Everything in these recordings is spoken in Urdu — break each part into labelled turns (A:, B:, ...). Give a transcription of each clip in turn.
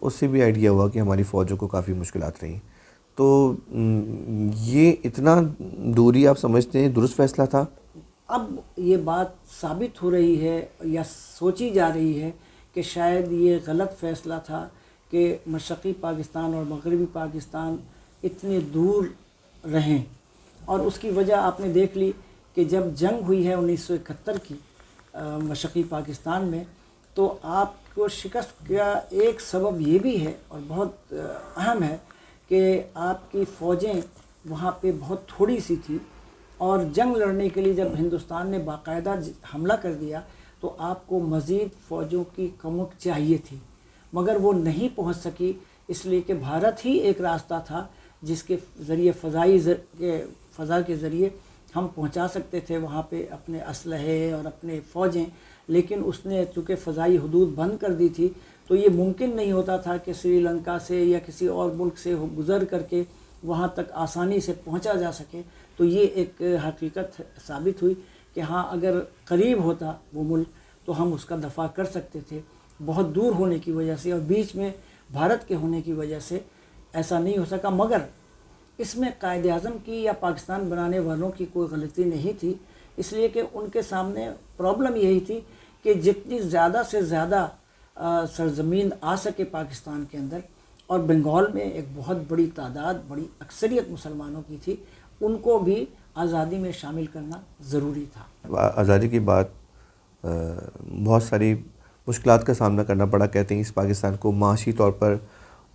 A: تو اس سے بھی آئیڈیا ہوا کہ ہماری فوجوں کو کافی مشکلات رہیں. تو یہ اتنا دوری آپ سمجھتے ہیں درست فیصلہ تھا؟
B: اب یہ بات ثابت ہو رہی ہے یا سوچی جا رہی ہے کہ شاید یہ غلط فیصلہ تھا کہ مشرقی پاکستان اور مغربی پاکستان اتنے دور رہیں. اور اس کی وجہ آپ نے دیکھ لی کہ جب جنگ ہوئی ہے 1971 کی مشرقی پاکستان میں، تو آپ کو شکست کا ایک سبب یہ بھی ہے اور بہت اہم ہے کہ آپ کی فوجیں وہاں پہ بہت تھوڑی سی تھی، اور جنگ لڑنے کے لیے جب ہندوستان نے باقاعدہ حملہ کر دیا تو آپ کو مزید فوجوں کی کمک چاہیے تھی، مگر وہ نہیں پہنچ سکی، اس لیے کہ بھارت ہی ایک راستہ تھا جس کے ذریعے فضا کے ذریعے ہم پہنچا سکتے تھے وہاں پہ اپنے اسلحے اور اپنے فوجیں. لیکن اس نے چونکہ فضائی حدود بند کر دی تھی تو یہ ممکن نہیں ہوتا تھا کہ سری لنکا سے یا کسی اور ملک سے گزر کر کے وہاں تک آسانی سے پہنچا جا سکے. تو یہ ایک حقیقت ثابت ہوئی کہ ہاں اگر قریب ہوتا وہ ملک تو ہم اس کا دفاع کر سکتے تھے. بہت دور ہونے کی وجہ سے اور بیچ میں بھارت کے ہونے کی وجہ سے ایسا نہیں ہو سکا. مگر اس میں قائد اعظم کی یا پاکستان بنانے والوں کی کوئی غلطی نہیں تھی، اس لیے کہ ان کے سامنے پرابلم یہی تھی کہ جتنی زیادہ سے زیادہ سرزمین آ سکے پاکستان کے اندر، اور بنگال میں ایک بہت بڑی تعداد، بڑی اکثریت مسلمانوں کی تھی، ان کو بھی آزادی میں شامل کرنا ضروری تھا.
A: آزادی کی بات بہت ساری مشکلات کا سامنا کرنا پڑا. کہتے ہیں اس پاکستان کو معاشی طور پر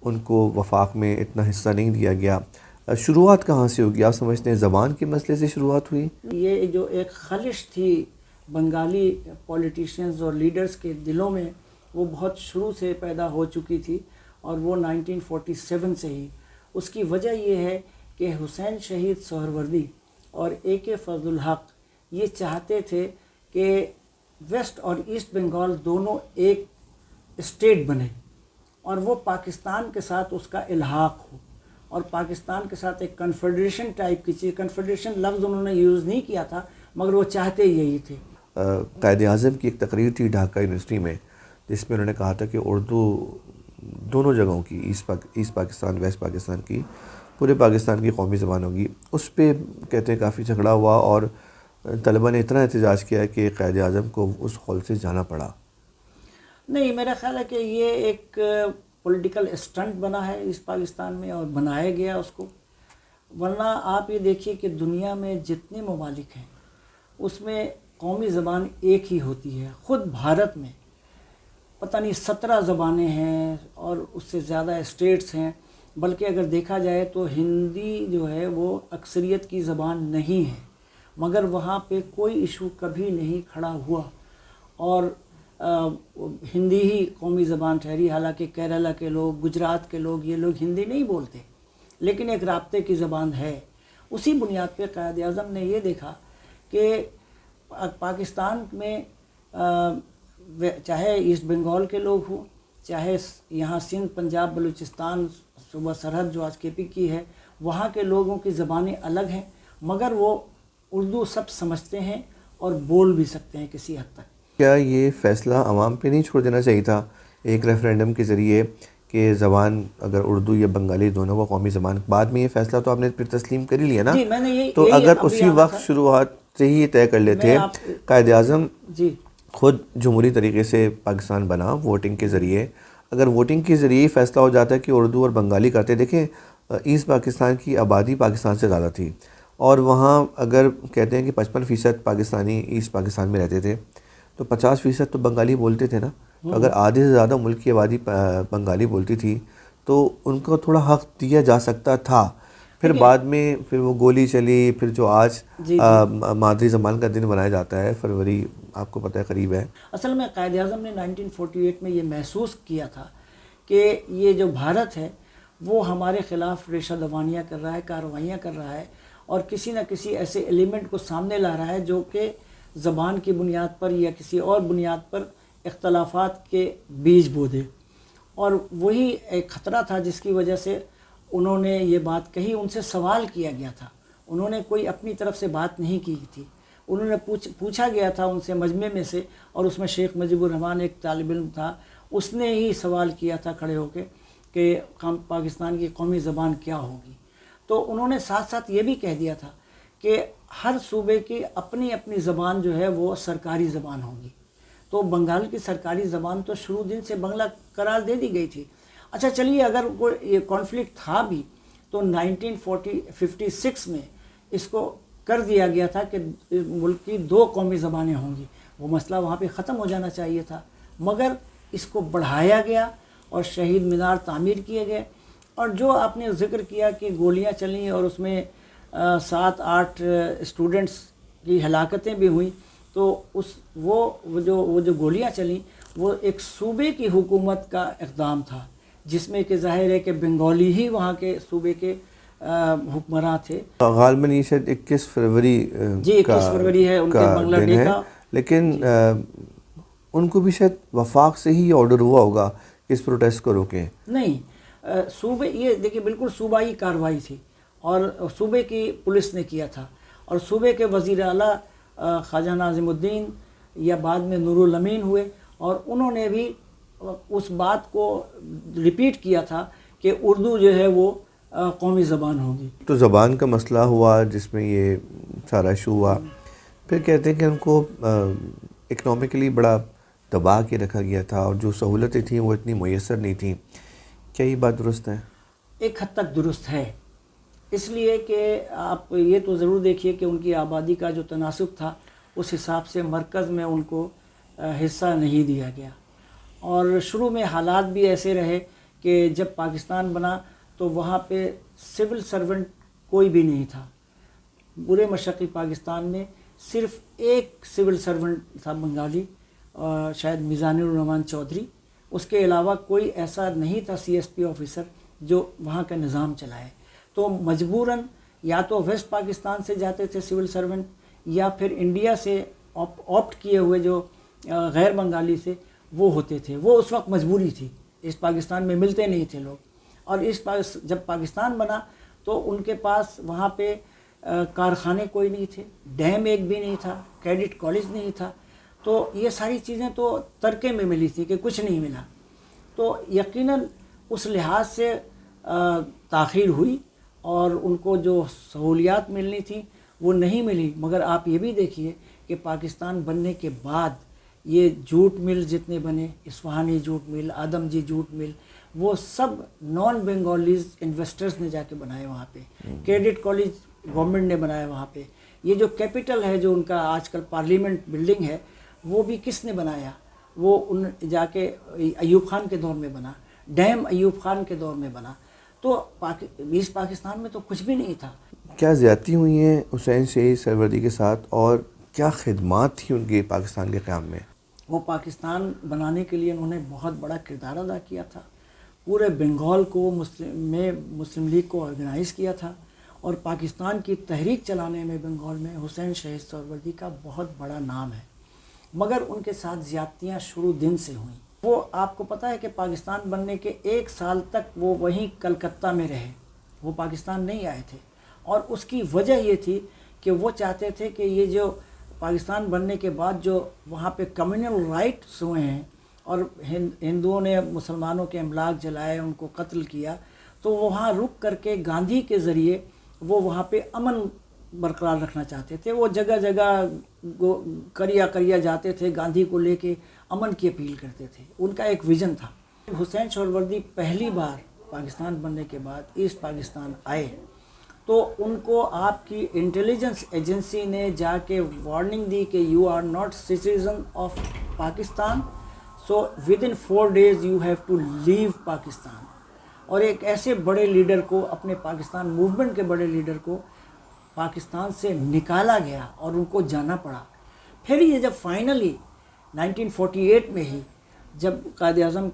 A: ان کو وفاق میں اتنا حصہ نہیں دیا گیا. شروعات کہاں سے ہوگی؟ آپ سمجھتے ہیں زبان کے مسئلے سے شروعات ہوئی؟
B: یہ جو ایک خلش تھی بنگالی پولیٹیشینز اور لیڈرز کے دلوں میں، وہ بہت شروع سے پیدا ہو چکی تھی، اور وہ 1947 سے ہی. اس کی وجہ یہ ہے کہ حسین شہید سہروردی اور AK فضل الحق یہ چاہتے تھے کہ ویسٹ اور ایسٹ بنگال دونوں ایک اسٹیٹ بنے، اور وہ پاکستان کے ساتھ اس کا الحاق ہو، اور پاکستان کے ساتھ ایک کنفیڈریشن ٹائپ کی چیز. کنفیڈریشن لفظ انہوں نے یوز نہیں کیا تھا، مگر وہ چاہتے یہی تھے.
A: قائد اعظم کی ایک تقریر تھی ڈھاکہ یونیورسٹی میں، جس میں انہوں نے کہا تھا کہ اردو دونوں جگہوں کی، ایسٹ پاکستان ویسٹ پاکستان کی، پورے پاکستان کی قومی زبان ہوگی. اس پہ کہتے ہیں کافی جھگڑا ہوا، اور طلبہ نے اتنا احتجاج کیا کہ قائد اعظم کو اس ہال سے جانا پڑا.
B: نہیں، میرا خیال ہے کہ یہ ایک پولیٹیکل اسٹنٹ بنا ہے اس پاکستان میں، اور بنایا گیا اس کو. ورنہ آپ یہ دیکھیے کہ دنیا میں جتنے ممالک ہیں اس میں قومی زبان ایک ہی ہوتی ہے. خود بھارت میں پتہ نہیں 17 زبانیں ہیں اور اس سے زیادہ اسٹیٹس ہیں، بلکہ اگر دیکھا جائے تو ہندی جو ہے وہ اکثریت کی زبان نہیں ہے، مگر وہاں پہ کوئی ایشو کبھی نہیں کھڑا ہوا، اور ہندی ہی قومی زبان ٹھہری. حالانکہ کیرلا کے لوگ، گجرات کے لوگ، یہ لوگ ہندی نہیں بولتے، لیکن ایک رابطے کی زبان ہے. اسی بنیاد پہ قائد اعظم نے یہ دیکھا کہ پاکستان میں چاہے ایسٹ بنگال کے لوگ ہوں، چاہے یہاں سندھ، پنجاب، بلوچستان صوبہ سرحد جو آج KP کی ہے، وہاں کے لوگوں کی زبانیں الگ ہیں، مگر وہ اردو سب سمجھتے ہیں اور بول بھی سکتے ہیں کسی حد تک.
A: کیا یہ فیصلہ عوام پہ نہیں چھوڑ دینا چاہیے تھا ایک ریفرینڈم کے ذریعے کہ زبان اگر اردو یا بنگالی دونوں کو قومی زبان؟ بعد میں یہ فیصلہ تو آپ نے پھر تسلیم کر ہی لیا نا.
B: جی، میں نے
A: تو اگر اسی وقت شروعات سے ہی یہ طے کر لیتے، قائد اعظم خود جمہوری طریقے سے پاکستان بنا ووٹنگ کے ذریعے، اگر ووٹنگ کے ذریعے ہی فیصلہ ہو جاتا ہے کہ اردو اور بنگالی کرتے. دیکھیں ایسٹ پاکستان کی آبادی پاکستان سے زیادہ تھی، اور وہاں اگر کہتے ہیں کہ 55% پاکستانی ایسٹ پاکستان میں رہتے تھے، تو 50% تو بنگالی بولتے تھے نا. اگر آدھے سے زیادہ ملک کی آبادی بنگالی بولتی تھی تو ان کو تھوڑا حق دیا جا سکتا تھا. پھر بعد میں پھر وہ گولی چلی، پھر جو آج مادری زبان کا دن منایا جاتا ہے فروری، آپ کو پتہ ہے قریب ہے.
B: اصل میں قائد اعظم نے 1948 میں یہ محسوس کیا تھا کہ یہ جو بھارت ہے وہ ہمارے خلاف ریشہ دوانیاں کر رہا ہے، کارروائیاں کر رہا ہے، اور کسی نہ کسی ایسے ایلیمنٹ کو سامنے لا رہا ہے جو کہ زبان کی بنیاد پر یا کسی اور بنیاد پر اختلافات کے بیج بو دے. اور وہی ایک خطرہ تھا جس کی وجہ سے انہوں نے یہ بات کہی. ان سے سوال کیا گیا تھا، انہوں نے کوئی اپنی طرف سے بات نہیں کی تھی. انہوں نے پوچھا گیا تھا ان سے مجمع میں سے، اور اس میں شیخ مجیب الرحمان ایک طالب علم تھا. اس نے ہی سوال کیا تھا کھڑے ہو کے کہ پاکستان کی قومی زبان کیا ہوگی. تو انہوں نے ساتھ ساتھ یہ بھی کہہ دیا تھا کہ ہر صوبے کی اپنی اپنی زبان جو ہے وہ سرکاری زبان ہوگی. تو بنگال کی سرکاری زبان تو شروع دن سے بنگلہ قرار دے دی گئی تھی. اچھا چلیے، اگر کوئی یہ کانفلکٹ تھا بھی تو 1956 میں اس کو کر دیا گیا تھا کہ ملک کی 2 قومی زبانیں ہوں گی. وہ مسئلہ وہاں پہ ختم ہو جانا چاہیے تھا، مگر اس کو بڑھایا گیا اور شہید مینار تعمیر کیے گئے. اور جو آپ نے ذکر کیا کہ گولیاں چلیں اور اس میں 7-8 اسٹوڈنٹس کی ہلاکتیں بھی ہوئیں، تو وہ جو گولیاں چلیں وہ ایک صوبے کی حکومت کا اقدام تھا، جس میں کہ ظاہر ہے کہ بنگالی ہی وہاں کے صوبے کے حکمراں تھے.
A: غالباً یہ شاید 21 فروری
B: جی 21 فروری ہے ان کے بنگلہ ڈے کا.
A: لیکن ان کو بھی شاید وفاق سے ہی آرڈر ہوا ہوگا کہ اس پروٹیسٹ کو روکیں.
B: نہیں، صوبے یہ دیکھیے بالکل صوبائی کارروائی تھی اور صوبے کی پولیس نے کیا تھا، اور صوبے کے وزیر اعلیٰ خواجہ ناظم الدین یا بعد میں نور الامین ہوئے، اور انہوں نے بھی اس بات کو ریپیٹ کیا تھا کہ اردو جو ہے وہ قومی زبان ہوگی.
A: تو زبان کا مسئلہ ہوا جس میں یہ سارا ایشو ہوا. پھر کہتے ہیں کہ ان کو اکنامکلی بڑا دبا کے رکھا گیا تھا اور جو سہولتیں تھیں وہ اتنی میسر نہیں تھیں. کیا یہ بات درست ہے؟
B: ایک حد تک درست ہے، اس لیے کہ آپ یہ تو ضرور دیکھیے کہ ان کی آبادی کا جو تناسب تھا اس حساب سے مرکز میں ان کو حصہ نہیں دیا گیا. اور شروع میں حالات بھی ایسے رہے کہ جب پاکستان بنا تو وہاں پہ سول سرونٹ کوئی بھی نہیں تھا. پورے مشرقی پاکستان میں صرف ایک سول سرونٹ تھا بنگالی، شاید میزان الرحمان چودھری. اس کے علاوہ کوئی ایسا نہیں تھا CSP آفیسر جو وہاں کا نظام چلائے. تو مجبوراً یا تو ویسٹ پاکستان سے جاتے تھے سول سرونٹ، یا پھر انڈیا سے آپٹ کیے ہوئے جو غیر بنگالی سے وہ ہوتے تھے. وہ اس وقت مجبوری تھی، اس پاکستان میں ملتے نہیں تھے لوگ. اور جب پاکستان بنا تو ان کے پاس وہاں پہ کارخانے کوئی نہیں تھے، ڈیم ایک بھی نہیں تھا، کیڈٹ کالج نہیں تھا. تو یہ ساری چیزیں تو ترکے میں ملی تھی کہ کچھ نہیں ملا. تو یقیناً اس لحاظ سے تاخیر ہوئی اور ان کو جو سہولیات ملنی تھیں وہ نہیں ملی. مگر آپ یہ بھی دیکھیے کہ پاکستان بننے کے بعد یہ جوٹ مل جتنے بنے، اصفہانی جوٹ مل، آدم جی جوٹ مل، وہ سب نان بنگالیز انویسٹرز نے جا کے بنائے وہاں پہ. کیڈٹ کالج گورنمنٹ نے بنایا وہاں پہ. یہ جو کیپٹل ہے جو ان کا آج کل پارلیمنٹ بلڈنگ ہے وہ بھی کس نے بنایا؟ وہ ان جا کے ایوب خان کے دور میں بنا، ڈیم ایوب خان کے دور میں بنا. تو اس پاکستان میں تو کچھ بھی نہیں تھا.
A: کیا زیادتی ہوئی ہیں حسین شہید سہروردی کے ساتھ، اور کیا خدمات تھی ان کی پاکستان کے قیام میں؟
B: وہ پاکستان بنانے کے لیے انہوں نے بہت بڑا کردار ادا کیا تھا. پورے بنگال کو مسلم لیگ کو آرگنائز کیا تھا، اور پاکستان کی تحریک چلانے میں بنگال میں حسین شہید سہروردی کا بہت بڑا نام ہے. مگر ان کے ساتھ زیادتیاں شروع دن سے ہوئیں. وہ آپ کو پتہ ہے کہ پاکستان بننے کے 1 سال تک وہ وہیں کلکتہ میں رہے، وہ پاکستان نہیں آئے تھے. اور اس کی وجہ یہ تھی کہ وہ چاہتے تھے کہ یہ جو پاکستان بننے کے بعد جو وہاں پہ کمیونل رائٹس ہوئے ہیں اور ہندوؤں نے مسلمانوں کے املاک جلائے، ان کو قتل کیا، تو وہاں رک کر کے گاندھی کے ذریعے وہ وہاں پہ امن برقرار رکھنا چاہتے تھے. وہ جگہ جگہ کریا جاتے تھے، گاندھی کو لے کے امن کی اپیل کرتے تھے. ان کا ایک ویژن تھا. حسین سہروردی پہلی بار پاکستان بننے کے بعد ایسٹ پاکستان آئے تو ان کو آپ کی انٹیلیجنس ایجنسی نے جا کے وارننگ دی کہ you are not citizen of Pakistan, so with in 4 days you have to leave Pakistan. اور ایک ایسے بڑے لیڈر کو، اپنے پاکستان موومنٹ کے بڑے لیڈر کو پاکستان سے نکالا گیا اور ان کو جانا پڑا. پھر یہ جب فائنلی 1948 میں ہی جب قائد اعظم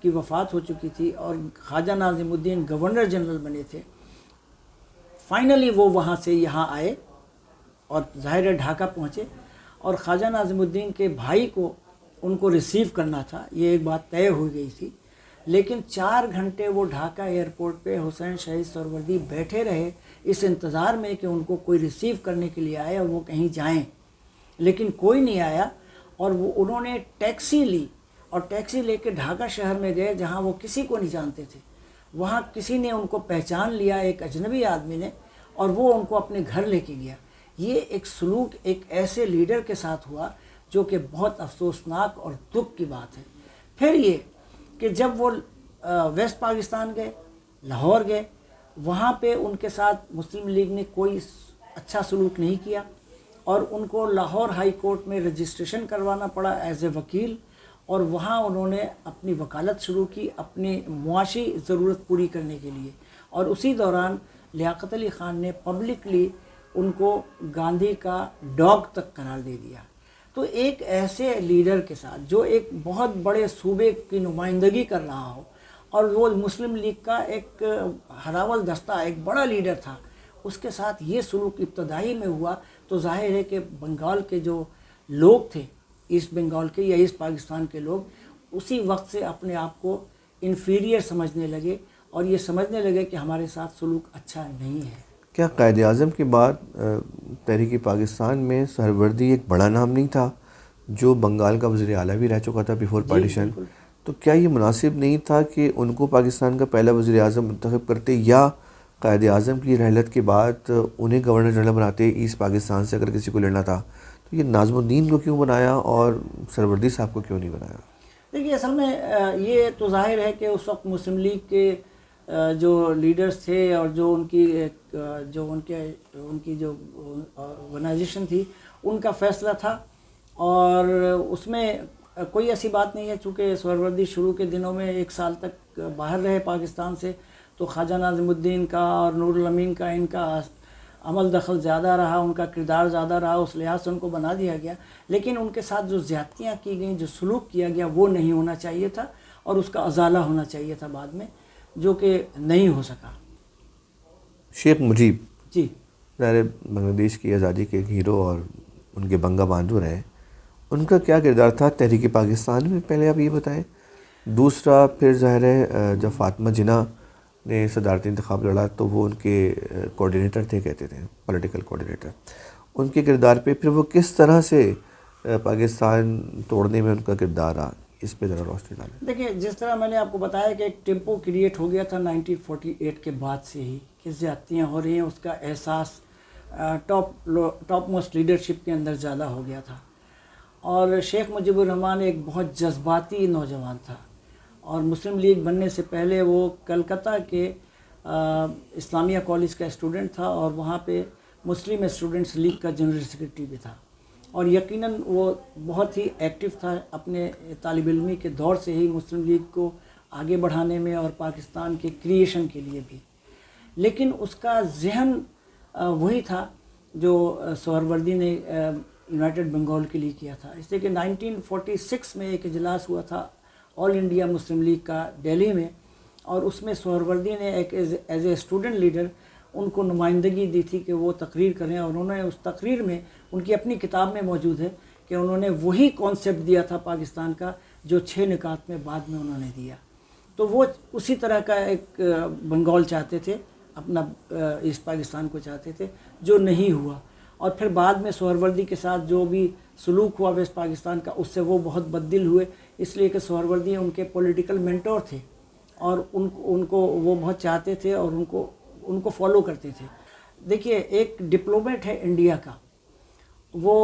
B: کی وفات ہو چکی تھی اور خواجہ ناظم الدین گورنر جنرل بنے تھے، فائنلی وہ وہاں سے یہاں آئے اور ظاہر ڈھاکہ پہنچے. اور خواجہ ناظم الدین کے بھائی کو ان کو ریسیو کرنا تھا، یہ ایک بات طے ہو گئی تھی. لیکن 4 گھنٹے وہ ڈھاکہ ایئرپورٹ پہ حسین شہید سہروردی بیٹھے رہے اس انتظار میں کہ ان کو کوئی ریسیو کرنے کے لیے آئے اور وہ کہیں جائیں. لیکن کوئی نہیں آیا، اور وہ انہوں نے ٹیکسی لی اور ٹیکسی لے کے ڈھاکہ شہر میں گئے جہاں وہ کسی کو نہیں جانتے تھے. وہاں کسی نے ان کو پہچان لیا، ایک اجنبی آدمی نے، اور وہ ان کو اپنے گھر لے کے گیا. یہ ایک سلوک ایک ایسے لیڈر کے ساتھ ہوا جو کہ بہت افسوسناک اور دکھ کی بات ہے. پھر یہ کہ جب وہ ویسٹ پاکستان گئے، لاہور گئے، وہاں پہ ان کے ساتھ مسلم لیگ نے کوئی اچھا سلوک نہیں کیا، اور ان کو لاہور ہائی کورٹ میں رجسٹریشن کروانا پڑا ایز اے وکیل، اور وہاں انہوں نے اپنی وکالت شروع کی اپنی معاشی ضرورت پوری کرنے کے لیے. اور اسی دوران لیاقت علی خان نے پبلکلی ان کو گاندھی کا ڈاگ تک قرار دے دیا. تو ایک ایسے لیڈر کے ساتھ جو ایک بہت بڑے صوبے کی نمائندگی کر رہا ہو، اور وہ مسلم لیگ کا ایک ہراول دستہ ایک بڑا لیڈر تھا، اس کے ساتھ یہ سلوک ابتدائی میں ہوا، تو ظاہر ہے کہ بنگال کے جو لوگ تھے، ایسٹ بنگال کے یا ایسٹ پاکستان کے لوگ، اسی وقت سے اپنے آپ کو انفیریئر سمجھنے لگے، اور یہ سمجھنے لگے کہ ہمارے ساتھ سلوک اچھا نہیں ہے.
A: کیا قائد اعظم کے بعد تحریک پاکستان میں سہروردی ایک بڑا نام نہیں تھا جو بنگال کا وزیر اعلیٰ بھی رہ چکا تھا بیفور پارٹیشن؟ تو کیا یہ مناسب نہیں تھا کہ ان کو پاکستان کا پہلا وزیر اعظم منتخب کرتے، یا قائد اعظم کی رحلت کے بعد انہیں گورنر جنرل بناتے ایسٹ پاکستان سے اگر کسی کو لڑنا تھا؟ تو یہ ناظم الدین کو کیوں بنایا اور سہروردی صاحب کو کیوں نہیں بنایا؟
B: دیکھیے، اصل میں یہ تو ظاہر ہے کہ اس وقت مسلم لیگ کے جو لیڈرز تھے اور جو ان کی جو آرگنائزیشن تھی، ان کا فیصلہ تھا، اور اس میں کوئی ایسی بات نہیں ہے. چونکہ سہروردی شروع کے دنوں میں 1 سال تک باہر رہے پاکستان سے، تو خواجہ ناظم الدین کا اور نور الامین کا ان کا عمل دخل زیادہ رہا، ان کا کردار زیادہ رہا، اس لحاظ سے ان کو بنا دیا گیا. لیکن ان کے ساتھ جو زیادتیاں کی گئیں، جو سلوک کیا گیا، وہ نہیں ہونا چاہیے تھا، اور اس کا ازالہ ہونا چاہیے تھا بعد میں، جو کہ نہیں ہو سکا.
A: شیخ مجیب
B: جی،
A: ظاہر بنگلہ دیش کی آزادی کے ہیرو اور ان کے بنگا باندھو رہے، ان کا کیا کردار تھا تحریک پاکستان میں؟ پہلے آپ یہ بتائیں. دوسرا پھر ظاہر ہے جب فاطمہ جناح نے صدارتی انتخاب لڑا تو وہ ان کے کوآرڈینیٹر تھے، کہتے تھے پولیٹیکل کوآرڈینیٹر. ان کے کردار پہ پھر وہ کس طرح سے پاکستان توڑنے میں ان کا کردار رہا، اس پہ ذرا روشنی ڈالیں.
B: دیکھیے، جس طرح میں نے آپ کو بتایا کہ ایک ٹیمپو کریٹ ہو گیا تھا 1948 کے بعد سے ہی کہ زیادتیاں ہو رہی ہیں، اس کا احساس ٹاپ موسٹ لیڈرشپ کے اندر زیادہ ہو گیا تھا. اور شیخ مجیب الرحمان ایک بہت جذباتی نوجوان تھا، اور مسلم لیگ بننے سے پہلے وہ کلکتہ کے اسلامیہ کالج کا اسٹوڈنٹ تھا، اور وہاں پہ مسلم اسٹوڈنٹس لیگ کا جنرل سیکرٹری بھی تھا. اور یقیناً وہ بہت ہی ایکٹیو تھا اپنے طالب علمی کے دور سے ہی مسلم لیگ کو آگے بڑھانے میں اور پاکستان کے کریشن کے لیے بھی. لیکن اس کا ذہن وہی تھا جو سہروردی نے یونائٹڈ بنگال کے لیے کیا تھا. اس لیے کہ 1946 میں ایک اجلاس ہوا تھا آل انڈیا مسلم لیگ کا دہلی میں، اور اس میں سہروردی نے ایک as a student leader in کو نمائندگی دی تھی کہ وہ تقریر کریں، اور انہوں نے اس تقریر میں، ان کی اپنی کتاب میں موجود ہے کہ انہوں نے وہی کانسیپٹ دیا تھا پاکستان کا جو 6 نکات میں بعد میں انہوں نے دیا. تو وہ اسی طرح کا ایک بنگال چاہتے تھے، اپنا ایسٹ پاکستان کو چاہتے تھے، جو نہیں ہوا. اور پھر بعد میں سہروردی کے ساتھ جو بھی سلوک ہوا ویسٹ پاکستان کا، اس سے وہ بہت بددل ہوئے، اس لیے کہ سہروردی ان کے پولیٹیکل مینٹور تھے، اور ان کو وہ بہت چاہتے تھے اور ان کو فالو کرتے تھے. دیکھیے، ایک ڈپلومیٹ ہے انڈیا کا، وہ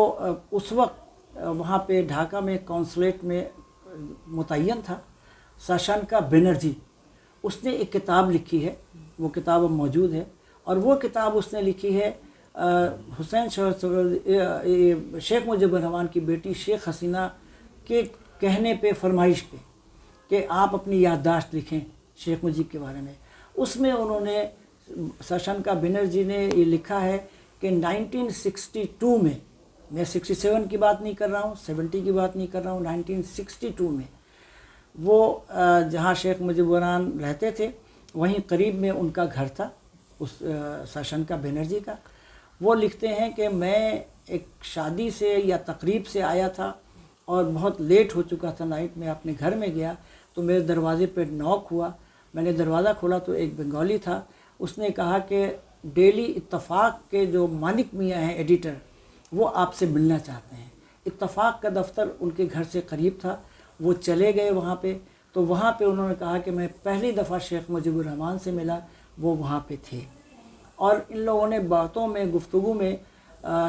B: اس وقت وہاں پہ ڈھاکہ میں کونسلیٹ میں متعین تھا، ساشانکا بنرجی. اس نے ایک کتاب لکھی ہے، وہ کتاب اب موجود ہے، اور وہ کتاب اس نے لکھی ہے شیخ مجیب الرحمان کی بیٹی شیخ حسینہ کے کہنے پہ، فرمائش پہ، کہ آپ اپنی یادداشت لکھیں شیخ مجیب کے بارے میں. اس میں انہوں نے، ساشانکا بنرجی نے یہ لکھا ہے کہ 1962 میں 67 کی بات نہیں کر رہا ہوں، 70 کی بات نہیں کر رہا ہوں، 1962 میں وہ جہاں شیخ مجیب الرحمان رہتے تھے وہیں قریب میں ان کا گھر تھا، اس ساشانکا بنرجی کا. وہ لکھتے ہیں کہ میں ایک شادی سے یا تقریب سے آیا تھا اور بہت لیٹ ہو چکا تھا نائٹ میں، اپنے گھر میں گیا تو میرے دروازے پہ نوک ہوا. میں نے دروازہ کھولا تو ایک بنگالی تھا. اس نے کہا کہ ڈیلی اتفاق کے جو مالک میاں ہیں ایڈیٹر، وہ آپ سے ملنا چاہتے ہیں. اتفاق کا دفتر ان کے گھر سے قریب تھا، وہ چلے گئے وہاں پہ، تو وہاں پہ انہوں نے کہا کہ میں پہلی دفعہ شیخ مجیب الرحمان سے ملا، وہ وہاں پہ تھے، اور ان لوگوں نے باتوں میں، گفتگو میں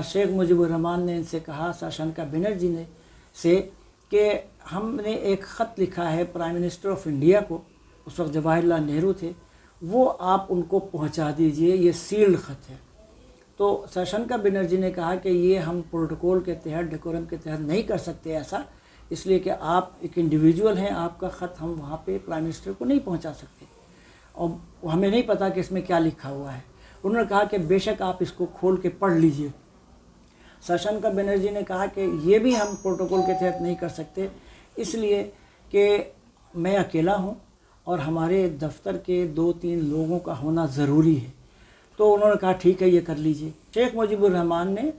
B: شیخ مجیب الرحمان نے ان سے کہا، ساشنکا بنرجی نے سے، کہ ہم نے ایک خط لکھا ہے پرائم منسٹر آف انڈیا کو، اس وقت جواہر لال نہرو تھے، وہ آپ ان کو پہنچا دیجئے، یہ سیلڈ خط ہے۔ تو ساشنکا بنرجی نے کہا کہ یہ ہم پروٹوکول کے تحت، ڈیکورم کے تحت نہیں کر سکتے ایسا، اس لیے کہ آپ ایک انڈیویجول ہیں، آپ کا خط ہم وہاں پہ پرائم منسٹر کو نہیں پہنچا سکتے، اور ہمیں نہیں پتہ کہ اس میں کیا لکھا ہوا ہے۔ انہوں نے کہا کہ بے شک آپ اس کو کھول کے پڑھ لیجئے۔ ساشنکا بنرجی نے کہا کہ یہ بھی ہم پروٹوکول کے تحت نہیں کر سکتے، اس لیے کہ میں اکیلا ہوں اور ہمارے دفتر کے 2-3 لوگوں کا ہونا ضروری ہے۔ تو انہوں نے کہا ٹھیک ہے، یہ کر لیجئے۔ شیخ مجیب الرحمان نے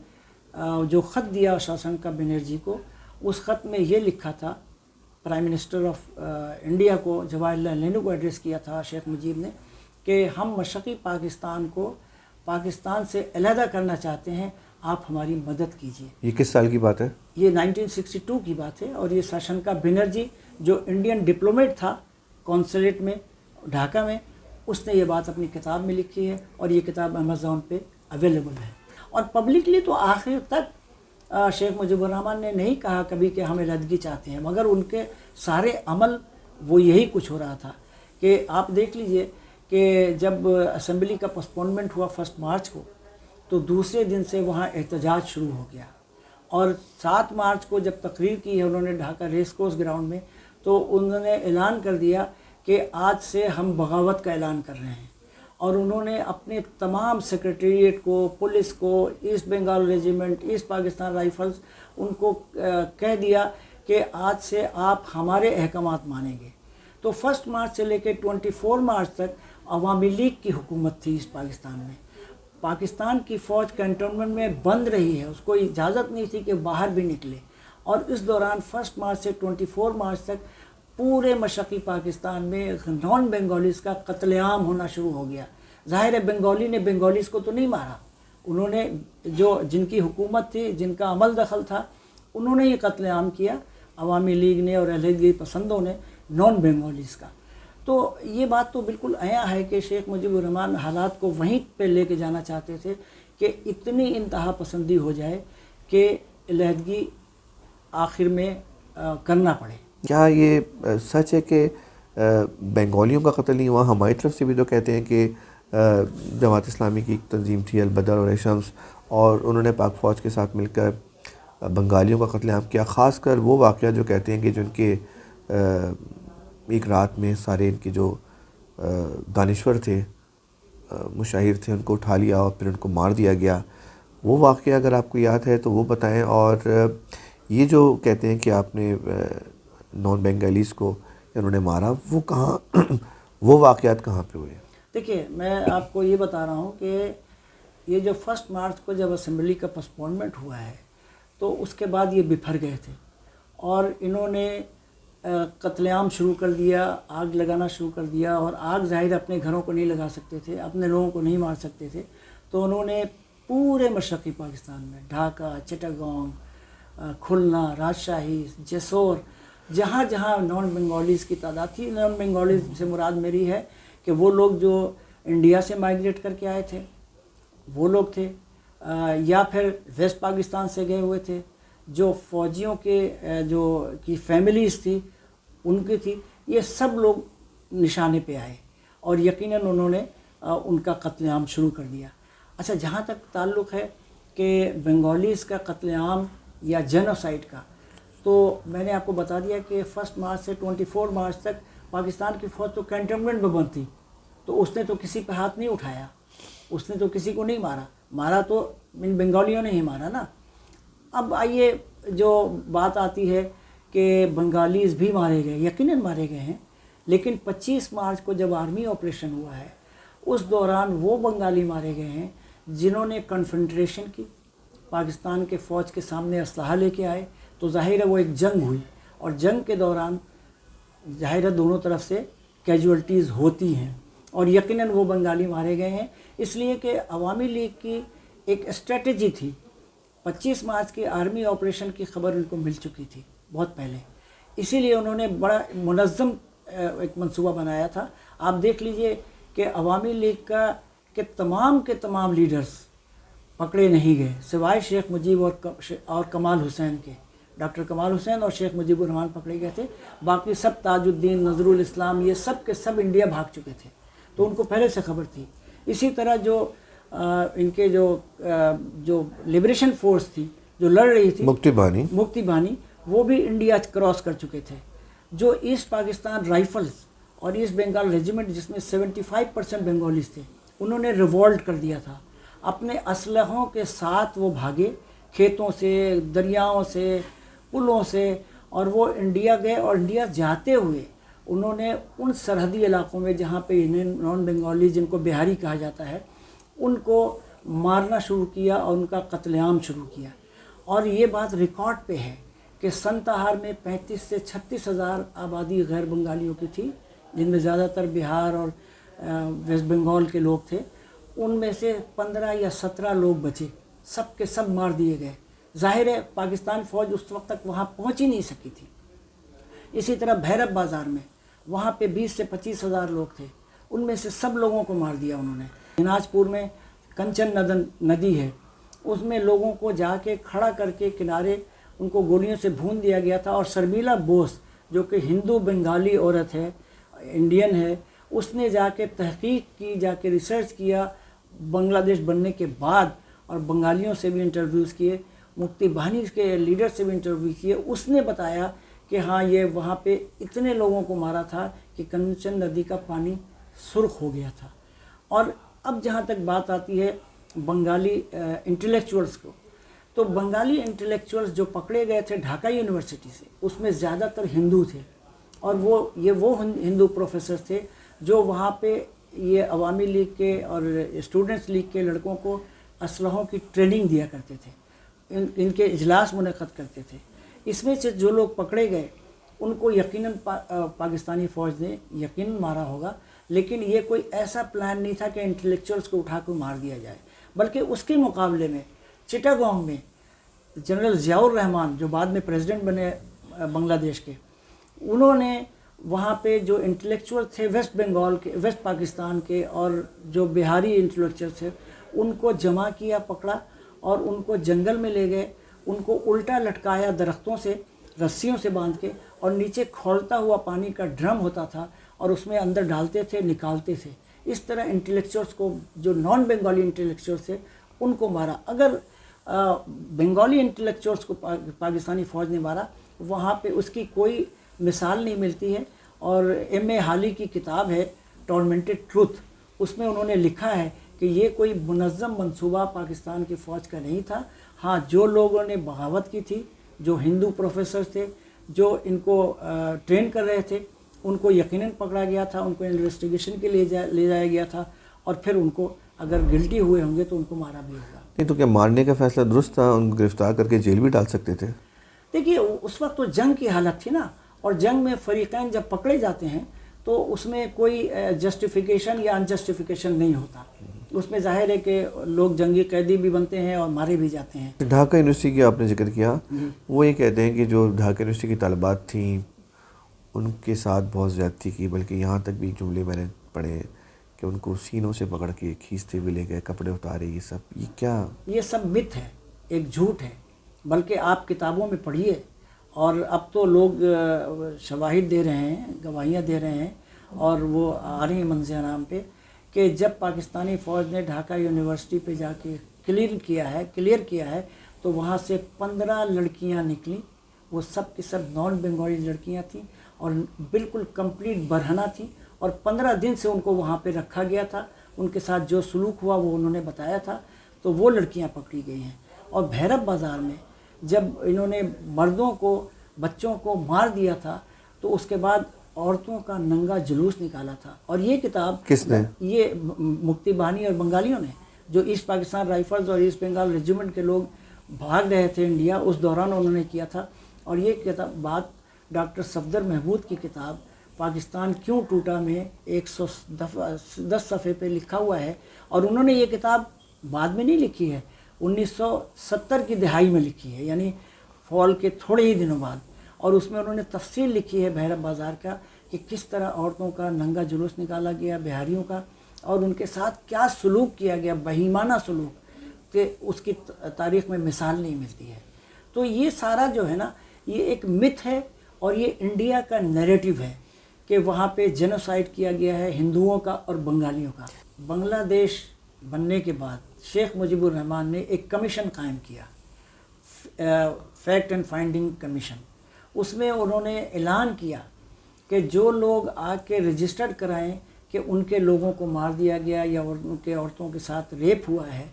B: جو خط دیا ساشنکا بنرجی کو، اس خط میں یہ لکھا تھا، پرائم منسٹر آف انڈیا کو، جواہر لال نہرو کو ایڈریس کیا تھا شیخ مجیب نے، کہ ہم مشرقی پاکستان کو پاکستان سے علیحدہ کرنا چاہتے ہیں، آپ ہماری مدد کیجیے۔
A: یہ کس سال کی بات ہے؟
B: یہ 1962 کی بات ہے، اور یہ ساشنکا بنرجی جو انڈین ڈپلومیٹ تھا کونسلیٹ میں ڈھاکہ میں، اس نے یہ بات اپنی کتاب میں لکھی ہے، اور یہ کتاب امیزون پہ اویلیبل ہے۔ اور پبلکلی تو آخر تک شیخ مجیب الرحمان نے نہیں کہا کبھی کہ ہم علیحدگی چاہتے ہیں، مگر ان کے سارے عمل وہ یہی کچھ ہو رہا تھا کہ آپ دیکھ لیجئے کہ جب اسمبلی کا پوسٹپونمنٹ ہوا 1 مارچ کو، تو دوسرے دن سے وہاں احتجاج شروع ہو گیا، اور 7 مارچ کو جب تقریر کی ہے انہوں نے ڈھاکہ ریس کورس گراؤنڈ میں، تو انہوں نے اعلان کر دیا کہ آج سے ہم بغاوت کا اعلان کر رہے ہیں، اور انہوں نے اپنے تمام سیکریٹریٹ کو، پولیس کو، east Bengal regiment, east Pakistan rifles, ان کو کہہ دیا کہ آج سے آپ ہمارے احکامات مانیں گے۔ تو 1 مارچ سے لے کے 24 مارچ تک عوامی لیگ کی حکومت تھی اس پاکستان میں۔ پاکستان کی فوج کنٹونمنٹ میں بند رہی ہے، اس کو اجازت نہیں تھی کہ باہر بھی نکلے، اور اس دوران 1 مارچ سے 24 مارچ تک پورے مشرقی پاکستان میں نان بنگالیز کا قتل عام ہونا شروع ہو گیا۔ ظاہر ہے بنگالی نے بنگالیز کو تو نہیں مارا، انہوں نے جن کی حکومت تھی، جن کا عمل دخل تھا، انہوں نے یہ قتل عام کیا، عوامی لیگ نے اور علیحدگی پسندوں نے نان بنگالیز کا۔ تو یہ بات تو بالکل عیاں ہے کہ شیخ مجیب الرحمان حالات کو وہیں پہ لے کے جانا چاہتے تھے کہ اتنی انتہا پسندی ہو جائے کہ علیحدگی آخر میں کرنا پڑے۔
A: کیا یہ سچ ہے کہ بنگالیوں کا قتل نہیں ہوا؟ ہماری طرف سے بھی تو کہتے ہیں کہ جماعت اسلامی کی ایک تنظیم تھی البدر اور شمس، اور انہوں نے پاک فوج کے ساتھ مل کر بنگالیوں کا قتل عام کیا، خاص کر وہ واقعہ جو کہتے ہیں کہ جن کے ایک رات میں سارے ان کے جو دانشور تھے، مشاہیر تھے، ان کو اٹھا لیا اور پھر ان کو مار دیا گیا۔ وہ واقعہ اگر آپ کو یاد ہے تو وہ بتائیں، اور یہ جو کہتے ہیں کہ آپ نے نان بنگالیز کو انہوں نے مارا، وہ کہاں وہ واقعات کہاں پہ ہوئے؟
B: دیکھیے، میں آپ کو یہ بتا رہا ہوں کہ یہ جو 1 مارچ کو جب اسمبلی کا پوسٹپونمنٹ ہوا ہے، تو اس کے بعد یہ بپھر گئے تھے، اور انہوں نے قتل عام شروع کر دیا، آگ لگانا شروع کر دیا، اور آگ ظاہر اپنے گھروں کو نہیں لگا سکتے تھے، اپنے لوگوں کو نہیں مار سکتے تھے، تو انہوں نے پورے مشرقی پاکستان میں ڈھاکہ، چٹاگانگ، کھلنا، راجشاہی، جیسور، جہاں جہاں نان بنگالیز کی تعداد تھی، نان بنگالیز سے مراد میری ہے کہ وہ لوگ جو انڈیا سے مائیگریٹ کر کے آئے تھے وہ لوگ تھے، یا پھر ویسٹ پاکستان سے گئے ہوئے تھے، جو فوجیوں کے جو کی فیملیز تھی ان کی تھی، یہ سب لوگ نشانے پہ آئے، اور یقیناً انہوں نے ان کا قتل عام شروع کر دیا۔ اچھا، جہاں تک تعلق ہے کہ بنگالیز کا قتل عام یا جینوسائیڈ کا، تو میں نے آپ کو بتا دیا کہ 1 مارچ سے 24 مارچ تک پاکستان کی فوج تو کینٹونمنٹ میں بند تھی، تو اس نے تو کسی پہ ہاتھ نہیں اٹھایا، اس نے تو کسی کو نہیں مارا تو ان بنگالیوں نے ہی مارا نا۔ اب آئیے، جو بات آتی ہے کہ بنگالیز بھی مارے گئے، یقیناً مارے گئے ہیں، لیکن 25 مارچ کو جب آرمی آپریشن ہوا ہے، اس دوران وہ بنگالی مارے گئے ہیں جنہوں نے کنفنٹریشن کی، پاکستان کے فوج کے سامنے اسلحہ لے کے آئے، تو ظاہر ہے وہ ایک جنگ ہوئی، اور جنگ کے دوران ظاہر ہے دونوں طرف سے کیجولٹیز ہوتی ہیں، اور یقیناً وہ بنگالی مارے گئے ہیں، اس لیے کہ عوامی لیگ کی ایک اسٹریٹجی تھی۔ 25 مارچ کے آرمی آپریشن کی خبر ان کو مل چکی تھی بہت پہلے، اسی لیے انہوں نے بڑا منظم ایک منصوبہ بنایا تھا. آپ دیکھ لیجئے کہ عوامی لیگ کے تمام لیڈرز پکڑے نہیں گئے سوائے شیخ مجیب اور کمال حسین کے. ڈاکٹر کمال حسین اور شیخ مجیب الرحمان پکڑے گئے تھے. باقی سب تاج الدین، نظر الاسلام، یہ سب کے سب انڈیا بھاگ چکے تھے، تو ان کو پہلے سے خبر تھی. اسی طرح جو ان کے جو لبریشن فورس تھی جو لڑ رہی تھی، مکتی بانی، وہ بھی انڈیا کراس کر چکے تھے. جو ایسٹ پاکستان رائفلز اور ایسٹ بنگال ریجیمنٹ، جس میں 75% بنگالیز تھے، انہوں نے ریوولٹ کر دیا تھا. اپنے اسلحوں کے ساتھ وہ بھاگے، کھیتوں سے، دریاؤں سے، پلوں سے، اور وہ انڈیا گئے. اور انڈیا جاتے ہوئے انہوں نے ان سرحدی علاقوں میں جہاں پہ نان بنگالی، جن کو بہاری کہا جاتا ہے، ان کو مارنا شروع کیا اور ان کا قتل عام شروع کیا. اور یہ بات ریکارڈ پہ ہے کہ سنتہار میں 35 سے 36 ہزار آبادی غیر بنگالیوں کی تھی، جن میں زیادہ تر بہار اور ویسٹ بنگال کے لوگ تھے. ان میں سے 15 یا 17 لوگ بچے، سب کے سب مار دیے گئے. ظاہر ہے پاکستان فوج اس وقت تک وہاں پہنچ ہی نہیں سکی تھی. اسی طرح بھیرب بازار میں، وہاں پہ 20 سے 25 ہزار لوگ تھے، ان میں سے سب لوگوں کو مار دیا انہوں نے. دیناج پور میں کنچن ندی ہے، اس میں لوگوں کو جا کے کھڑا کر کے کنارے ان کو گولیوں سے بھون دیا گیا تھا. اور شرمیلا بوس، جو کہ ہندو بنگالی عورت ہے، انڈین ہے، اس نے جا کے تحقیق کی، جا کے ریسرچ کیا بنگلہ دیش بننے کے بعد، اور بنگالیوں سے بھی انٹرویوز کیے، مکتی بہانی کے لیڈر سے بھی انٹرویو کیے. اس نے بتایا کہ ہاں یہ وہاں پہ اتنے لوگوں کو مارا تھا کہ کنچن ندی کا پانی سرخ ہو گیا تھا. اور اب جہاں تک بات آتی ہے بنگالی انٹلیکچوئلس کو، تو بنگالی انٹلیکچوئلس جو پکڑے گئے تھے ڈھاکہ یونیورسٹی سے، اس میں زیادہ تر ہندو تھے. اور وہ ہندو پروفیسر تھے جو وہاں پہ یہ عوامی لیگ کے اور اسٹوڈنٹس لیگ کے لڑکوں کو اسلحوں کی ٹریننگ دیا کرتے تھے، ان کے اجلاس منعقد کرتے تھے. اس میں سے جو لوگ پکڑے گئے ان کو یقیناً پاکستانی فوج نے یقیناً مارا ہوگا، لیکن یہ کوئی ایسا پلان نہیں تھا کہ انٹلیکچوئلس کو اٹھا کر مار دیا جائے. بلکہ اس کے مقابلے میں چٹاگانگ میں جنرل ضیاء الرحمان، جو بعد میں پریزیڈنٹ بنے بنگلہ دیش کے، انہوں نے وہاں پہ جو انٹلیکچوئل تھے ویسٹ بنگال کے، ویسٹ پاکستان کے، اور جو بہاری انٹلیکچوئل تھے، ان کو جمع کیا، پکڑا اور ان کو جنگل میں لے گئے. ان کو الٹا لٹکایا درختوں سے، رسیوں سے باندھ کے، اور نیچے کھولتا ہوا پانی کا ڈرم ہوتا تھا اور اس میں اندر ڈالتے تھے، نکالتے تھے. اس طرح انٹلیکچوئلس کو، جو نان بنگالی انٹلیکچوئلس تھے، ان کو مارا. اگر بنگالی انٹلیکچوئلس کو پاکستانی فوج نے مارا، وہاں پہ اس کی کوئی مثال نہیں ملتی ہے. اور ایم اے حالی کی کتاب ہے ٹورمنٹڈ ٹروتھ، اس میں انہوں نے لکھا ہے کہ یہ کوئی منظم منصوبہ پاکستان کی فوج کا نہیں تھا. ہاں، جو لوگوں نے بغاوت کی تھی، جو ہندو پروفیسر تھے، جو ان کو ٹرین کر رہے تھے، ان کو یقیناً پکڑا گیا تھا، ان کو انویسٹیگیشن کے لیے لے جایا گیا تھا، اور پھر ان کو اگر گلٹی ہوئے ہوں گے تو ان کو مارا بھی ہوگا.
A: نہیں تو کیا مارنے کا فیصلہ درست تھا؟ ان کو گرفتار کر کے جیل بھی ڈال سکتے تھے.
B: دیکھیے اس وقت تو جنگ کی حالت تھی نا، اور جنگ میں فریقین جب پکڑے جاتے ہیں تو اس میں کوئی جسٹیفیکیشن یا انجسٹیفیکیشن نہیں ہوتا. اس میں ظاہر ہے کہ لوگ جنگی قیدی بھی بنتے ہیں اور مارے بھی جاتے ہیں.
A: ڈھاکہ یونیورسٹی کی آپ نے ذکر کیا، وہ یہ کہتے ہیں کہ جو ڈھاکہ یونیورسٹی کی طالبات تھیں ان کے ساتھ بہت زیادتی کی، بلکہ یہاں تک بھی جملے میں نے پڑھے کہ ان کو سینوں سے پکڑ کے کھینچتے بھی لے گئے، کپڑے اتارے. یہ سب یہ کیا؟ یہ
B: سب مت ہے، ایک جھوٹ ہے. بلکہ آپ کتابوں میں پڑھیے، اور اب تو لوگ شواہد دے رہے ہیں، گواہیاں دے رہے ہیں، اور وہ آ رہی ہیں منظر عام پہ، کہ جب پاکستانی فوج نے ڈھاکہ یونیورسٹی پہ جا کے کلیئر کیا ہے تو وہاں سے 15 لڑکیاں نکلیں. وہ سب کی سب نان بنگالی لڑکیاں تھیں اور بالکل کمپلیٹ برہنہ تھیں، اور 15 دن سے ان کو وہاں پہ رکھا گیا تھا. ان کے ساتھ جو سلوک ہوا وہ انہوں نے بتایا تھا. تو وہ لڑکیاں پکڑی گئی ہیں. اور بھیرب بازار میں جب انہوں نے مردوں کو، بچوں کو مار دیا تھا، تو اس کے بعد عورتوں کا ننگا جلوس نکالا تھا. اور یہ کتاب
A: کس نے؟
B: یہ مکتی بہانی اور بنگالیوں نے، جو ایسٹ پاکستان رائفلز اور ایسٹ بنگال ریجیمنٹ کے لوگ بھاگ رہے تھے انڈیا، اس دوران انہوں نے کیا تھا. اور یہ کتاب بات ڈاکٹر صفدر محمود کی کتاب پاکستان کیوں ٹوٹا میں 110 صفحے پہ لکھا ہوا ہے. اور انہوں نے یہ کتاب بعد میں نہیں لکھی ہے، 1970 کی دہائی میں لکھی ہے، یعنی فال کے تھوڑے ہی دنوں بعد. اور اس میں انہوں نے تفصیل لکھی ہے بحیرہ بازار کا کہ کس طرح عورتوں کا ننگا جلوس نکالا گیا بہاریوں کا، اور ان کے ساتھ کیا سلوک کیا گیا، بہیمانہ سلوک، کہ اس کی تاریخ میں مثال نہیں ملتی ہے۔ تو یہ سارا جو ہے نا یہ ایک متھ ہے، اور یہ انڈیا کا نیریٹو ہے کہ وہاں پہ جینوسائیڈ کیا گیا ہے ہندوؤں کا اور بنگالیوں کا۔ بنگلہ دیش بننے کے بعد شیخ مجیب الرحمن نے ایک کمیشن قائم کیا، فیکٹ اینڈ فائنڈنگ کمیشن۔ اس میں انہوں نے اعلان کیا کہ جو لوگ آ کے رجسٹرڈ کرائیں کہ ان کے لوگوں کو مار دیا گیا یا ان کے عورتوں کے ساتھ ریپ ہوا ہے،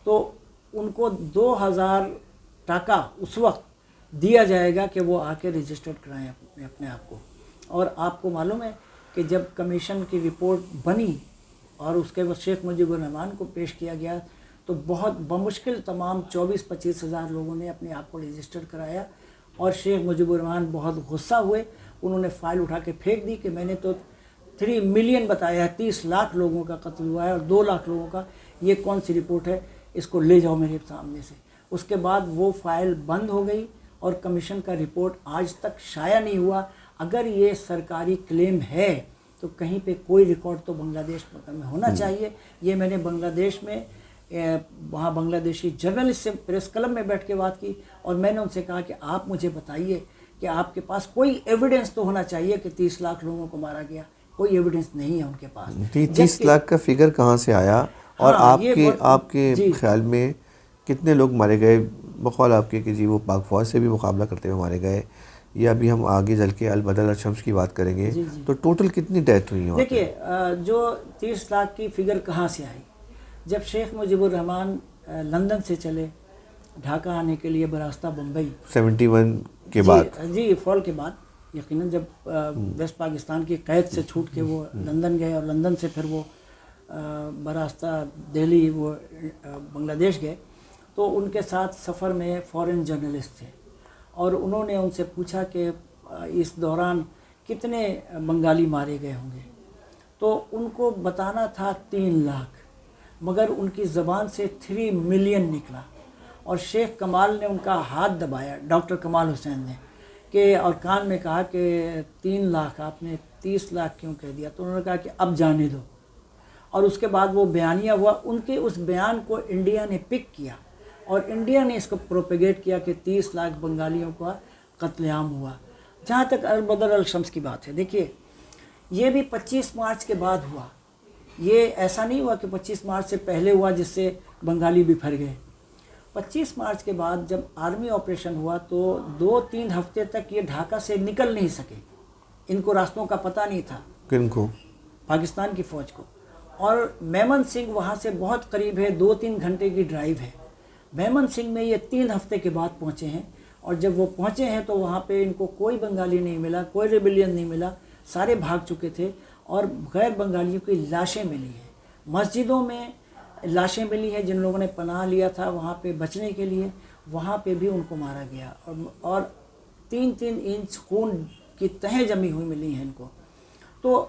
B: تو ان کو 2000 ٹاکا اس وقت دیا جائے گا کہ وہ آ کے رجسٹرڈ کرائیں اپنے آپ کو۔ اور آپ کو معلوم ہے کہ جب کمیشن کی رپورٹ بنی اور اس کے بعد شیخ مجیب الرحمن کو پیش کیا گیا تو بہت بمشکل تمام 24-25 ہزار لوگوں نے اپنے آپ کو رجسٹر کرایا، اور شیخ مجیب الرحمن بہت غصہ ہوئے، انہوں نے فائل اٹھا کے پھینک دی کہ میں نے تو 3 ملین بتایا ہے، 30 لاکھ لوگوں کا قتل ہوا ہے اور 2 لاکھ لوگوں کا، یہ کون سی رپورٹ ہے، اس کو لے جاؤ میرے سامنے سے۔ اس کے بعد وہ فائل بند ہو گئی اور کمیشن کا رپورٹ آج تک شائع نہیں ہوا۔ اگر یہ سرکاری کلیم ہے تو کہیں پہ کوئی ریکارڈ تو بنگلہ دیش میں ہونا چاہیے۔ یہ میں نے بنگلہ دیش میں وہاں بنگلہ دیشی جرنلسٹ سے پریس کلب میں بیٹھ کے بات کی، اور میں نے ان سے کہا کہ آپ مجھے بتائیے کہ آپ کے پاس کوئی ایویڈنس تو ہونا چاہیے کہ 30 لاکھ لوگوں کو مارا گیا۔ کوئی ایویڈنس نہیں ہے ان کے پاس۔
A: 30 لاکھ کا فگر کہاں سے آیا؟ اور آپ کے خیال میں کتنے لوگ مارے گئے بقول آپ کے کہ جی وہ پاک فوج سے بھی مقابلہ کرتے ہوئے مارے گئے، یا ابھی ہم آگے چل کے البدر الشمس کی بات کریں گے، تو ٹوٹل کتنی ڈیتھ ہوئی ہیں؟
B: دیکھیے جو 30 لاکھ کی فگر کہاں سے آئی، جب شیخ مجیب الرحمن لندن سے چلے ڈھاکہ آنے کے لیے براستہ بمبئی
A: 71 کے بعد،
B: جی فال کے بعد یقیناً، جب ویسٹ پاکستان کی قید سے چھوٹ کے وہ لندن گئے اور لندن سے پھر وہ براستہ دہلی وہ بنگلہ دیش گئے، تو ان کے ساتھ سفر میں فورن جرنلسٹ تھے، اور انہوں نے ان سے پوچھا کہ اس دوران کتنے بنگالی مارے گئے ہوں گے، تو ان کو بتانا تھا 3 لاکھ، مگر ان کی زبان سے 3 ملین نکلا، اور شیخ کمال نے ان کا ہاتھ دبایا، ڈاکٹر کمال حسین نے، کہ اور کان میں کہا کہ 3 لاکھ آپ نے 30 لاکھ کیوں کہہ دیا؟ تو انہوں نے کہا کہ اب جانے دو، اور اس کے بعد وہ بیانیہ ہوا۔ ان کے اس بیان کو انڈیا نے پک کیا، اور انڈیا نے اس کو پروپیگیٹ کیا کہ 30 لاکھ بنگالیوں کا قتل عام ہوا۔ جہاں تک البدر الشمس کی بات ہے، دیکھیے یہ بھی 25 مارچ کے بعد ہوا، یہ ایسا نہیں ہوا کہ 25 مارچ سے پہلے ہوا جس سے بنگالی بھی پھر گئے۔ 25 مارچ کے بعد جب آرمی آپریشن ہوا تو 2-3 ہفتے تک یہ ڈھاکہ سے نکل نہیں سکے، ان کو راستوں کا پتہ نہیں تھا۔
A: کن کو؟
B: پاکستان کی فوج کو۔ اور میمن سنگھ وہاں سے بہت قریب ہے، 2-3 گھنٹے کی ڈرائیو ہے۔ میمن سنگھ میں یہ 3 ہفتے کے بعد پہنچے ہیں، اور جب وہ پہنچے ہیں تو وہاں پہ ان کو کوئی بنگالی نہیں ملا، کوئی ریبیلین نہیں ملا، سارے بھاگ چکے تھے، اور غیر بنگالیوں کی لاشیں ملی ہیں، مسجدوں میں لاشیں ملی ہیں، جن لوگوں نے پناہ لیا تھا وہاں پہ بچنے کے لیے، وہاں پہ بھی ان کو مارا گیا، اور 3-3 انچ خون کی تہیں جمی ہوئی ملی ہیں ان کو۔ تو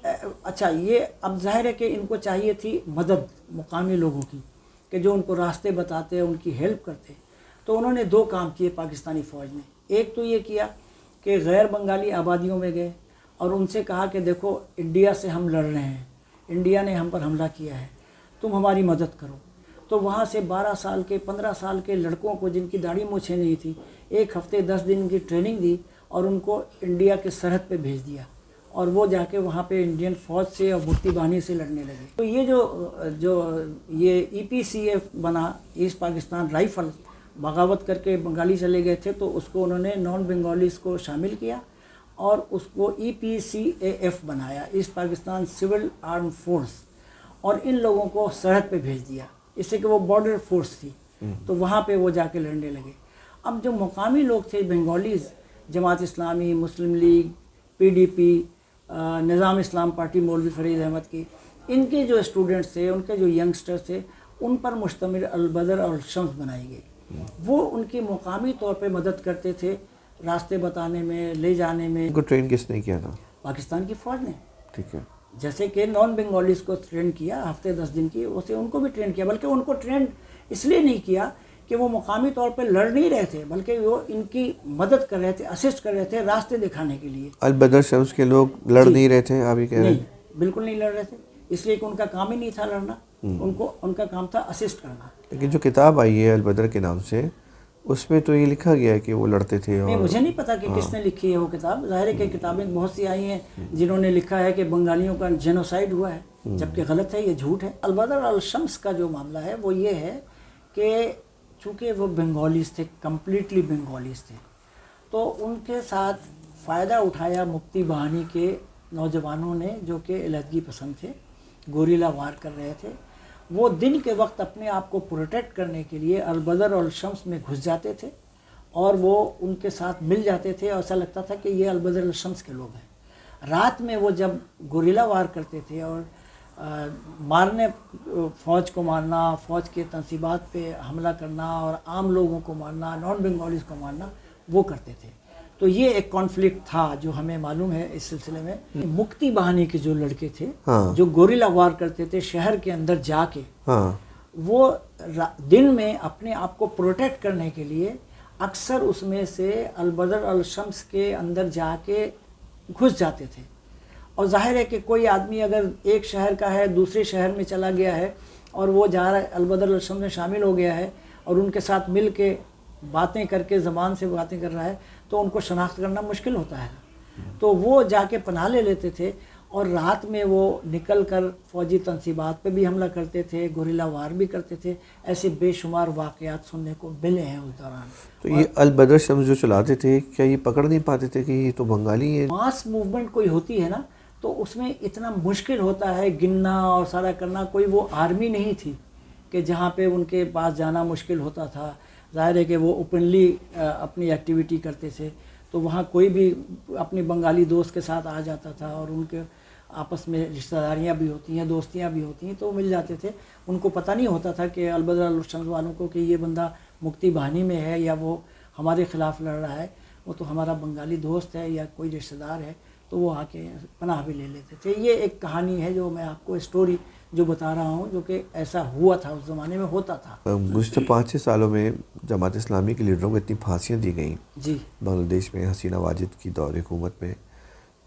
B: اچھا، یہ اب ظاہر ہے کہ ان کو چاہیے تھی مدد مقامی لوگوں کی، کہ جو ان کو راستے بتاتے، ان کی ہیلپ کرتے۔ تو انہوں نے 2 کام کیے پاکستانی فوج نے۔ ایک تو یہ کیا کہ غیر بنگالی آبادیوں میں گئے اور ان سے کہا کہ دیکھو انڈیا سے ہم لڑ رہے ہیں، انڈیا نے ہم پر حملہ کیا ہے، تم ہماری مدد کرو۔ تو وہاں سے 12 سال کے 15 سال کے لڑکوں کو، جن کی داڑھی مونچھیں نہیں تھی، 1 ہفتے 10 دن کی ٹریننگ دی اور ان کو انڈیا کے سرحد پہ بھیج دیا، اور وہ جا کے وہاں پہ انڈین فوج سے اور بھٹی بانی سے لڑنے لگے۔ تو یہ جو یہ EPCF بنا، ایسٹ پاکستان رائفل، بغاوت کر کے بنگالی چلے گئے تھے، تو اس کو انہوں نے نان بنگالیز کو شامل کیا اور اس کو EPCAF بنایا، ایسٹ پاکستان سول آرم فورس، اور ان لوگوں کو سرحد پہ بھیج دیا، اس سے کہ وہ بارڈر فورس تھی، تو وہاں پہ وہ جا کے لڑنے لگے۔ اب جو مقامی لوگ تھے بنگالیز، جماعت اسلامی، مسلم لیگ، PDP، نظام اسلام پارٹی مولوی فرید احمد کی، ان کے جو اسٹوڈنٹس تھے، ان کے جو ینگسٹرز تھے، ان پر مشتمل البدر اور الشمس بنائی گئی۔ وہ ان کی مقامی طور پہ مدد کرتے تھے، راستے بتانے میں، لے جانے میں۔
A: ان کو ٹرین کس نے کیا تھا؟
B: پاکستان کی فوج نے۔
A: ٹھیک ہے۔
B: جیسے کہ نان بنگالیز کو ٹرین کیا ہفتے 10 دن کی، اسے ان کو بھی ٹرین کیا، بلکہ ان کو ٹرین اس لیے نہیں کیا کہ وہ مقامی طور پہ لڑ نہیں رہے تھے بلکہ وہ ان کی مدد کر رہے تھے، اسسٹ کر رہے تھے راستے دکھانے کے لیے۔
A: البدر شمس کے لوگ لڑ نہیں رہے تھے، آپ یہ کہہ رہے ہیں؟
B: نہیں، بالکل نہیں لڑ رہے تھے، اس لیے کہ ان کا کام ہی نہیں تھا لڑنا، ان کا کام تھا اسسٹ کرنا۔
A: لیکن جو کتاب آئی ہے البدر کے نام سے، اس میں تو یہ لکھا گیا ہے کہ وہ لڑتے تھے۔
B: نہیں،
A: اور
B: مجھے نہیں پتا کہ کس نے لکھی ہے وہ کتاب۔ ظاہر ہے کہ کتابیں بہت سی آئی ہیں جنہوں نے لکھا ہے کہ بنگالیوں کا جینوسائیڈ ہوا ہے، جبکہ غلط ہے، یہ جھوٹ ہے۔ البدر الشمس کا جو معاملہ ہے وہ یہ ہے کہ چونکہ وہ بنگالیز تھے، کمپلیٹلی بنگالیز تھے، تو ان کے ساتھ فائدہ اٹھایا مفتی بہانی کے نوجوانوں نے جو کہ علیحدگی پسند تھے، گوریلا وار کر رہے تھے۔ وہ دن کے وقت اپنے آپ کو پروٹیکٹ کرنے کے لیے البدر اور الشمس میں گھس جاتے تھے اور وہ ان کے ساتھ مل جاتے تھے، اور ایسا لگتا تھا کہ یہ البدر الشمس کے لوگ ہیں۔ رات میں وہ جب گوریلا وار کرتے تھے اور مارنے، فوج کو مارنا، فوج کے تنصیبات پہ حملہ کرنا اور عام لوگوں کو مارنا، نان بنگالیز کو مارنا، وہ کرتے تھے۔ تو یہ ایک کانفلکٹ تھا جو ہمیں معلوم ہے اس سلسلے میں۔ مکتی بہانی کے جو لڑکے تھے جو گوریلا وار کرتے تھے شہر کے اندر جا کے، وہ دن میں اپنے آپ کو پروٹیکٹ کرنے کے لیے اکثر اس میں سے البدر الشمس کے اندر جا کے گھس جاتے تھے۔ اور ظاہر ہے کہ کوئی آدمی اگر ایک شہر کا ہے دوسرے شہر میں چلا گیا ہے اور وہ جا رہا ہے البدر الشمس میں شامل ہو گیا ہے اور ان کے ساتھ مل کے باتیں کر کے زبان سے باتیں کر رہا ہے تو ان کو شناخت کرنا مشکل ہوتا ہے، تو وہ جا کے پناہ لے لیتے تھے اور رات میں وہ نکل کر فوجی تنصیبات پہ بھی حملہ کرتے تھے، گوریلا وار بھی کرتے تھے۔ ایسے بے شمار واقعات سننے کو ملے ہیں اس دوران۔
A: تو یہ البدر شمس جو چلاتے تھے، کیا یہ پکڑ نہیں پاتے تھے کہ یہ تو بنگالی ہے؟
B: ماس موومنٹ کوئی ہوتی ہے نا تو اس میں اتنا مشکل ہوتا ہے گننا اور سارا کرنا، کوئی وہ آرمی نہیں تھی کہ جہاں پہ ان کے پاس جانا مشکل ہوتا تھا۔ ظاہر ہے کہ وہ اوپنلی اپنی ایکٹیویٹی کرتے تھے، تو وہاں کوئی بھی اپنی بنگالی دوست کے ساتھ آ جاتا تھا اور ان کے آپس میں رشتہ داریاں بھی ہوتی ہیں، دوستیاں بھی ہوتی ہیں، تو مل جاتے تھے۔ ان کو پتہ نہیں ہوتا تھا کہ البدر الشمس والوں کو کہ یہ بندہ مکتی بہانی میں ہے یا وہ ہمارے خلاف لڑ رہا ہے، وہ تو ہمارا بنگالی دوست ہے یا کوئی رشتہ دار ہے، تو وہ آ کے پناہ بھی لے لیتے تھے۔ یہ ایک کہانی ہے جو میں آپ کو اسٹوری جو بتا رہا ہوں، جو کہ ایسا ہوا تھا، اس زمانے میں ہوتا تھا۔
A: گزشتہ 5-6 سالوں میں جماعت اسلامی کے لیڈروں کو اتنی پھانسیاں دی گئیں
B: جی،
A: بنگلہ دیش میں حسینہ واجد کی دور حکومت میں،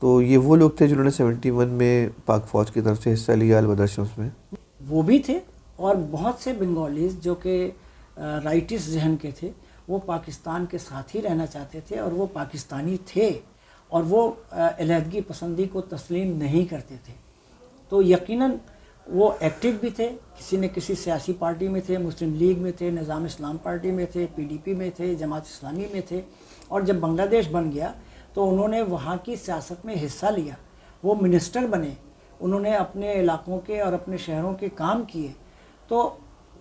A: تو یہ وہ لوگ تھے جنہوں نے 71 میں پاک فوج کی طرف سے حصہ لیا البدر شمس میں؟
B: وہ بھی تھے، اور بہت سے بنگالیز جو کہ رائٹس ذہن کے تھے وہ پاکستان کے ساتھ ہی رہنا چاہتے تھے، اور وہ پاکستانی تھے اور وہ علیحدگی پسندی کو تسلیم نہیں کرتے تھے۔ تو یقیناً وہ ایکٹیو بھی تھے، کسی نہ کسی سیاسی پارٹی میں تھے، مسلم لیگ میں تھے، نظام اسلام پارٹی میں تھے، PDP میں تھے، جماعت اسلامی میں تھے، اور جب بنگلہ دیش بن گیا تو انہوں نے وہاں کی سیاست میں حصہ لیا، وہ منسٹر بنے، انہوں نے اپنے علاقوں کے اور اپنے شہروں کے کام کیے۔ تو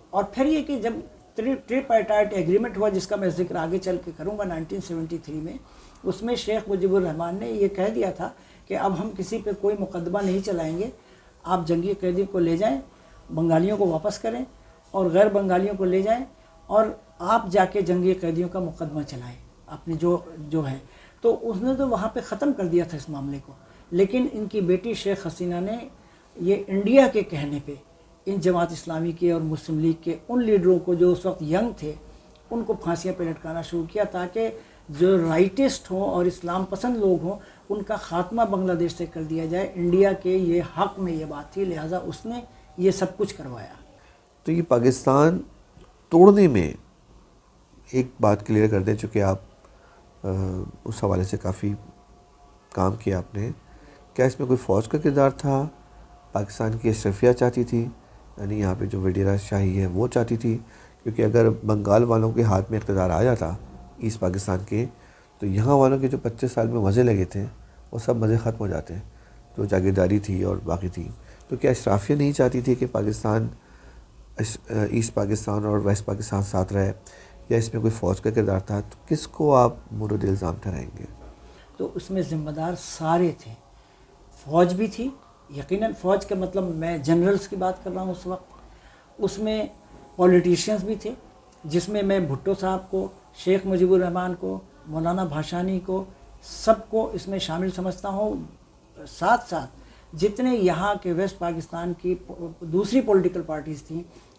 B: اور پھر یہ کہ جب ٹریپارٹائٹ ایگریمنٹ ہوا، جس کا میں ذکر آگے چل کے کروں گا 1973 میں، اس میں شیخ مجیب الرحمان نے یہ کہہ دیا تھا کہ اب ہم کسی پہ کوئی مقدمہ نہیں چلائیں گے، آپ جنگی قیدی کو لے جائیں، بنگالیوں کو واپس کریں اور غیر بنگالیوں کو لے جائیں، اور آپ جا کے جنگی قیدیوں کا مقدمہ چلائیں اپنے جو ہے۔ تو اس نے تو وہاں پہ ختم کر دیا تھا اس معاملے کو، لیکن ان کی بیٹی شیخ حسینہ نے یہ انڈیا کے کہنے پہ ان جماعت اسلامی کے اور مسلم لیگ کے ان لیڈروں کو جو اس وقت ینگ تھے ان کو پھانسیاں پہ لٹکانا شروع کیا، تاکہ جو رائٹسٹ ہوں اور اسلام پسند لوگ ہوں ان کا خاتمہ بنگلہ دیش سے کر دیا جائے۔ انڈیا کے یہ حق میں یہ بات تھی، لہٰذا اس نے یہ سب کچھ کروایا۔
A: تو یہ پاکستان توڑنے میں ایک بات کلیئر کر دیں، چونکہ آپ اس حوالے سے کافی کام کیا آپ نے، کیا اس میں کوئی فوج کا کردار تھا؟ پاکستان کی اشرفیہ چاہتی تھی، یعنی یہاں پہ جو وڈیرا شاہی ہے وہ چاہتی تھی؟ کیونکہ اگر بنگال والوں کے ہاتھ میں اقتدار آ جاتا ایسٹ پاکستان کے، تو یہاں والوں کے جو 25 سال میں مزے لگے تھے وہ سب مزے ختم ہو جاتے ہیں، جو جاگیرداری تھی اور باقی تھی۔ تو کیا اشرافیہ نہیں چاہتی تھی کہ پاکستان ایسٹ پاکستان اور ویسٹ پاکستان ساتھ رہے، یا اس میں کوئی فوج کا کردار تھا؟ تو کس کو آپ مورد الزام ٹھہرائیں گے؟
B: تو اس میں ذمہ دار سارے تھے، فوج بھی تھی، یقیناً فوج کا مطلب میں جنرلز کی بات کر رہا ہوں اس وقت، اس میں پولیٹیشینز بھی تھے، جس میں میں بھٹو صاحب کو، شیخ مجیب الرحمان کو، مولانا بھاشانی کو، سب کو اس میں شامل سمجھتا ہوں۔ ساتھ ساتھ جتنے یہاں کے ویسٹ پاکستان کی دوسری پولیٹیکل پارٹیز تھیں،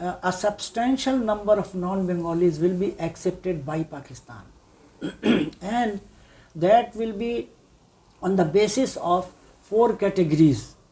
B: a substantial number of non-Bengalis will be accepted by Pakistan and that will be on the basis of 4 categories।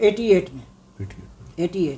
B: 88